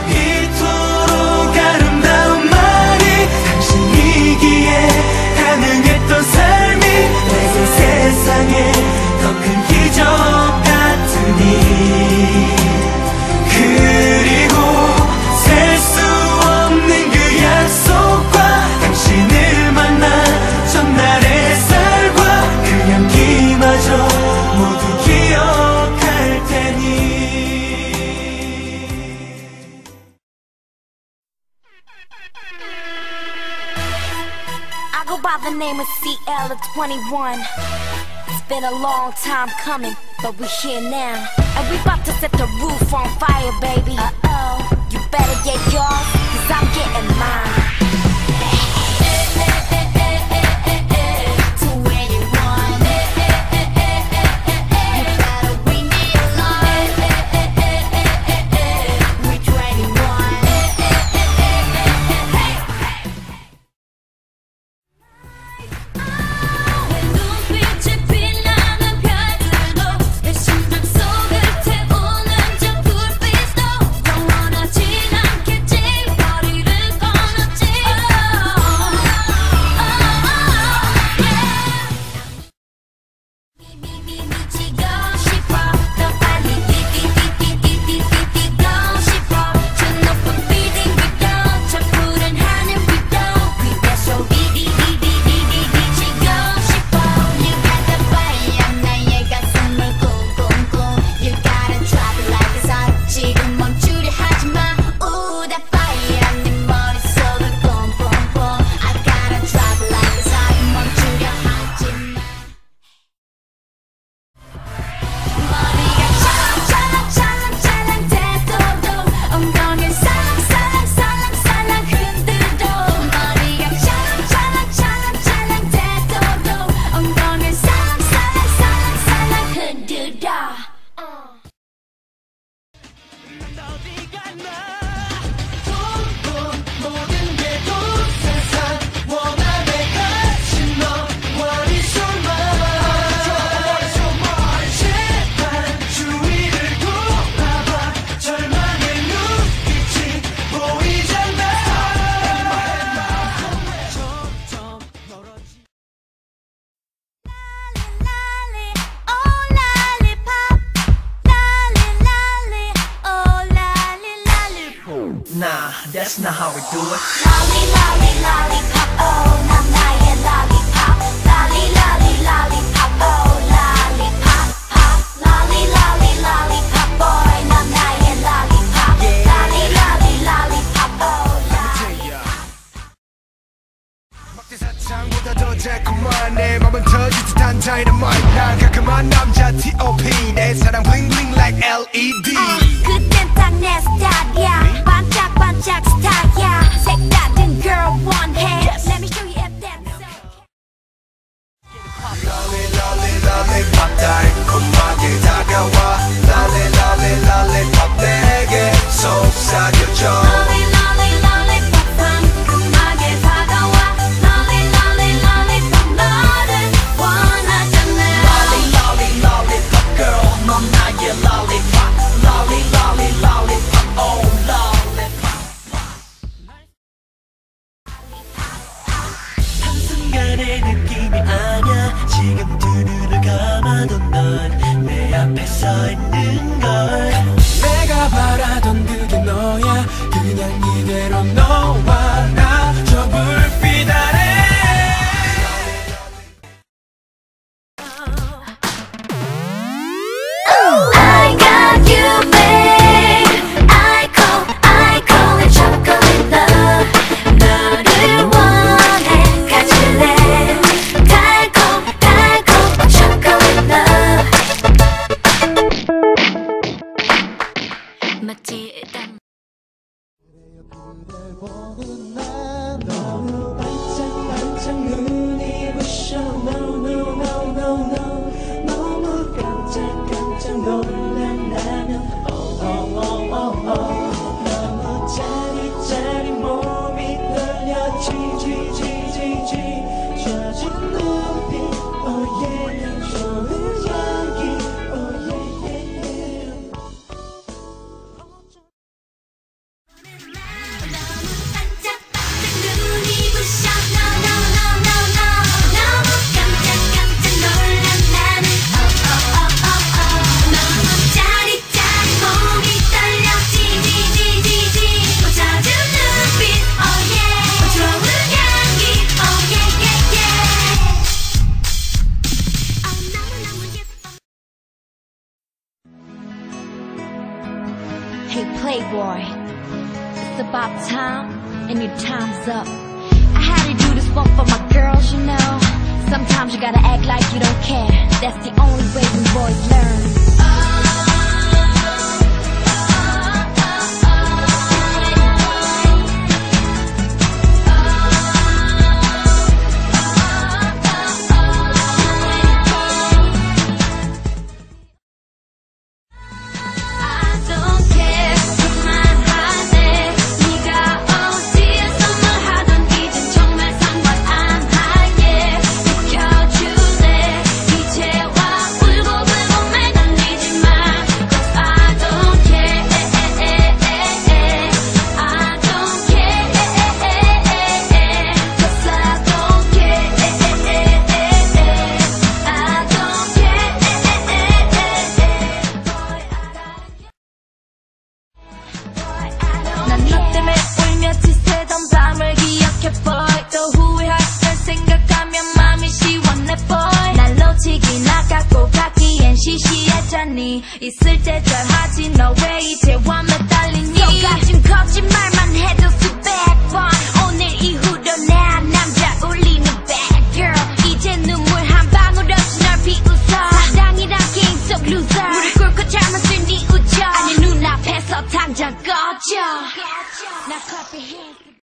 이토록 아름다운 말이 당신이기에 가능했던 삶이 내게 세상에 더 큰 기적 같으니 그리고 셀 수 없는 그 약속과 당신을 만난 전날의 쌀과 그 향기마저 모두 기억할 테니. I go by the name of C.E.O.U.L at 21. It's been a long time coming, but we're here now. And we about to set the roof on fire, baby. Uh-oh, you better get yours, cause I'm getting mine. Nah, that's not how we do it. Lolly, lolly, lollipop, oh, 난 나의 lollipop. Lolly, lolly, lollipop, oh, lollipop, pop. Lolly, lolly, lollipop, boy, 난 나의 lollipop. Lolly, lolly, lollipop, oh, lollipop. 막대 사탕보다 더 달콤한 내 맘은 터질 듯한 다이너마이트 난 깔끔한 남자 T.O.P 내 사랑 bling bling like LED. 그땐 딱 내 스타일이야. 반짝반짝 스타일이야. 색다른 girl 원해. Let me show you if that's okay. Lolly lolly lollipop 달콤하게 다가와 Lolly lolly lollipop 내게 속삭여줘 Lolly, lolly, lollipop 상큼하게 다가와. Lolly, lolly, lollipop 너를 원하잖아. Lolly, lolly, lollipop girl, 넌 나의 lollipop. Lolly, lolly, lollipop, oh Hey playboy, it's about time and your time's up. I had to do this one for my girls, you know. Sometimes you gotta act like you don't care. That's the only way we boys learn. 있을 때 잘하지 너 왜 이제 완매 달리니 속아준 거짓말만 해도 수백 번 오늘 이후로 난 남자 울리는 bad girl 이제 눈물 한 방울 없이 널 비웃어 사랑이란 게임 속 loser 무릎 꿇고 참았을 네 우정 아니 눈앞에서 당장 꺼져 나 커피